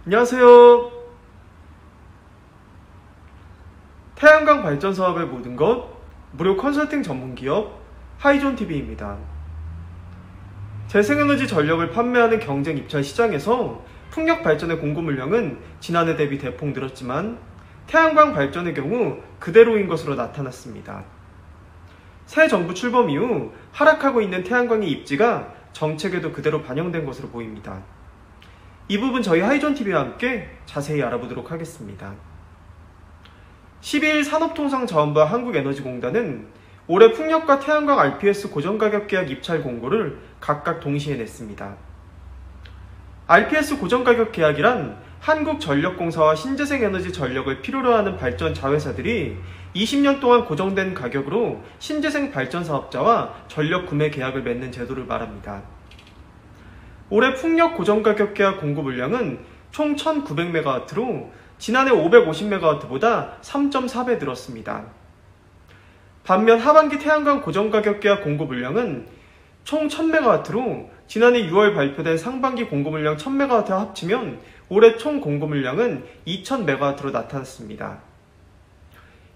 안녕하세요. 태양광 발전 사업의 모든 것 무료 컨설팅 전문기업 하이존TV입니다. 재생에너지 전력을 판매하는 경쟁 입찰 시장에서 풍력 발전의 공급 물량은 지난해 대비 대폭 늘었지만 태양광 발전의 경우 그대로인 것으로 나타났습니다. 새 정부 출범 이후 하락하고 있는 태양광의 입지가 정책에도 그대로 반영된 것으로 보입니다. 이 부분 저희 하이존TV와 함께 자세히 알아보도록 하겠습니다. 12일 산업통상자원부와 한국에너지공단은 올해 풍력과 태양광 RPS 고정가격 계약 입찰 공고를 각각 동시에 냈습니다. RPS 고정가격 계약이란 한국전력공사와 신재생에너지 전력을 필요로 하는 발전 자회사들이 20년 동안 고정된 가격으로 신재생 발전 사업자와 전력 구매 계약을 맺는 제도를 말합니다. 올해 풍력 고정가격 계약 공급 물량은 총 1900MW로 지난해 550MW보다 3.4배 늘었습니다. 반면 하반기 태양광 고정가격 계약 공급 물량은 총 1000MW로 지난해 6월 발표된 상반기 공급 물량 1000MW와 합치면 올해 총 공급 물량은 2000MW로 나타났습니다.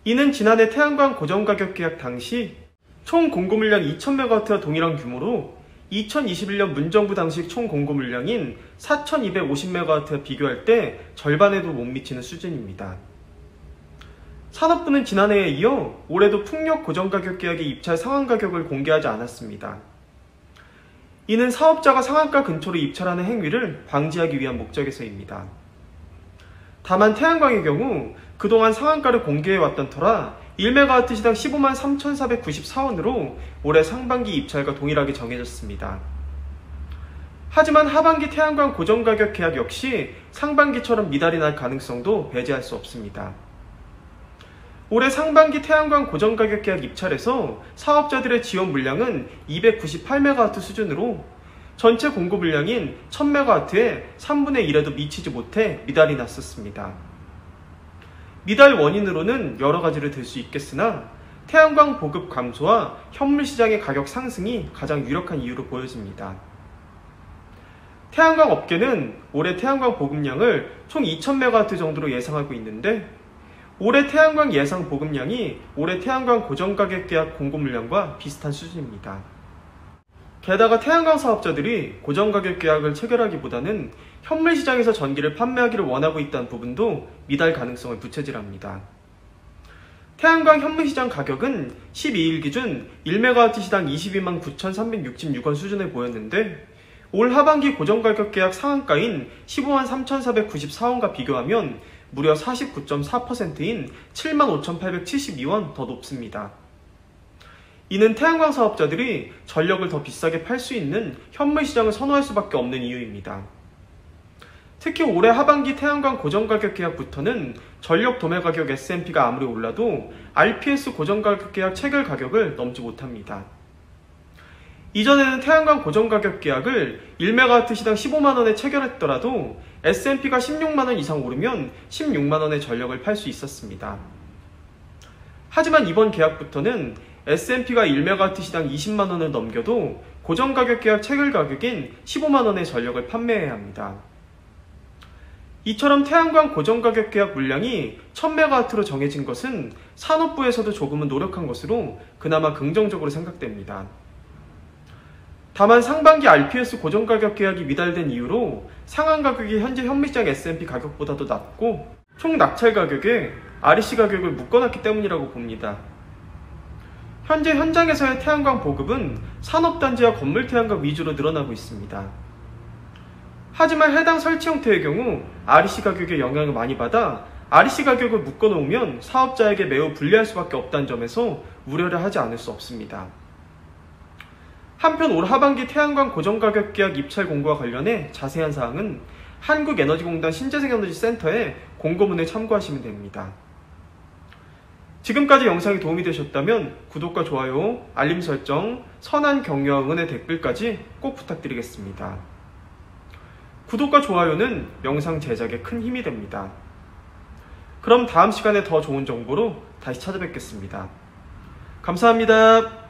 이는 지난해 태양광 고정가격 계약 당시 총 공급 물량 2000MW와 동일한 규모로 2021년 문정부 당시 총 공급 물량인 4250MW와 비교할 때 절반에도 못 미치는 수준입니다. 산업부는 지난해에 이어 올해도 풍력 고정가격 계약의 입찰 상한가격을 공개하지 않았습니다. 이는 사업자가 상한가 근처로 입찰하는 행위를 방지하기 위한 목적에서입니다. 다만 태양광의 경우 그동안 상한가를 공개해왔던 터라 1MW 시당 15만 3,494원으로 올해 상반기 입찰과 동일하게 정해졌습니다. 하지만 하반기 태양광 고정가격 계약 역시 상반기처럼 미달이 날 가능성도 배제할 수 없습니다. 올해 상반기 태양광 고정가격 계약 입찰에서 사업자들의 지원 물량은 298MW 수준으로 전체 공급 물량인 1000MW의 3분의 1에도 미치지 못해 미달이 났었습니다. 미달 원인으로는 여러 가지를 들 수 있겠으나 태양광 보급 감소와 현물 시장의 가격 상승이 가장 유력한 이유로 보여집니다. 태양광 업계는 올해 태양광 보급량을 총 2000MW 정도로 예상하고 있는데 올해 태양광 예상 보급량이 올해 태양광 고정가격 계약 공급 물량과 비슷한 수준입니다. 게다가 태양광 사업자들이 고정가격 계약을 체결하기보다는 현물 시장에서 전기를 판매하기를 원하고 있다는 부분도 미달 가능성을 부채질합니다. 태양광 현물 시장 가격은 12일 기준 1MW 시당 22만 9,366원 수준을 보였는데 올 하반기 고정가격 계약 상한가인 15만 3,494원과 비교하면 무려 49.4%인 75,872원 더 높습니다. 이는 태양광 사업자들이 전력을 더 비싸게 팔 수 있는 현물 시장을 선호할 수밖에 없는 이유입니다. 특히 올해 하반기 태양광 고정가격 계약부터는 전력 도매 가격 S&P가 아무리 올라도 RPS 고정가격 계약 체결 가격을 넘지 못합니다. 이전에는 태양광 고정가격 계약을 1MW 시당 15만원에 체결했더라도 S&P가 16만원 이상 오르면 16만원의 전력을 팔 수 있었습니다. 하지만 이번 계약부터는 S&P가 1MW 시당 20만원을 넘겨도 고정가격 계약 체결 가격인 15만원의 전력을 판매해야 합니다. 이처럼 태양광 고정가격 계약 물량이 1000MW로 정해진 것은 산업부에서도 조금은 노력한 것으로 그나마 긍정적으로 생각됩니다. 다만 상반기 RPS 고정가격 계약이 미달된 이유로 상한 가격이 현재 현물시장 S&P 가격보다도 낮고 총 낙찰 가격에 REC 가격을 묶어놨기 때문이라고 봅니다. 현재 현장에서의 태양광 보급은 산업단지와 건물 태양광 위주로 늘어나고 있습니다. 하지만 해당 설치 형태의 경우 REC 가격에 영향을 많이 받아 REC 가격을 묶어놓으면 사업자에게 매우 불리할 수밖에 없다는 점에서 우려를 하지 않을 수 없습니다. 한편 올 하반기 태양광 고정가격 계약 입찰 공고와 관련해 자세한 사항은 한국에너지공단 신재생에너지센터의 공고문을 참고하시면 됩니다. 지금까지 영상이 도움이 되셨다면 구독과 좋아요, 알림 설정, 선한 격려와 응원의 댓글까지 꼭 부탁드리겠습니다. 구독과 좋아요는 영상 제작에 큰 힘이 됩니다. 그럼 다음 시간에 더 좋은 정보로 다시 찾아뵙겠습니다. 감사합니다.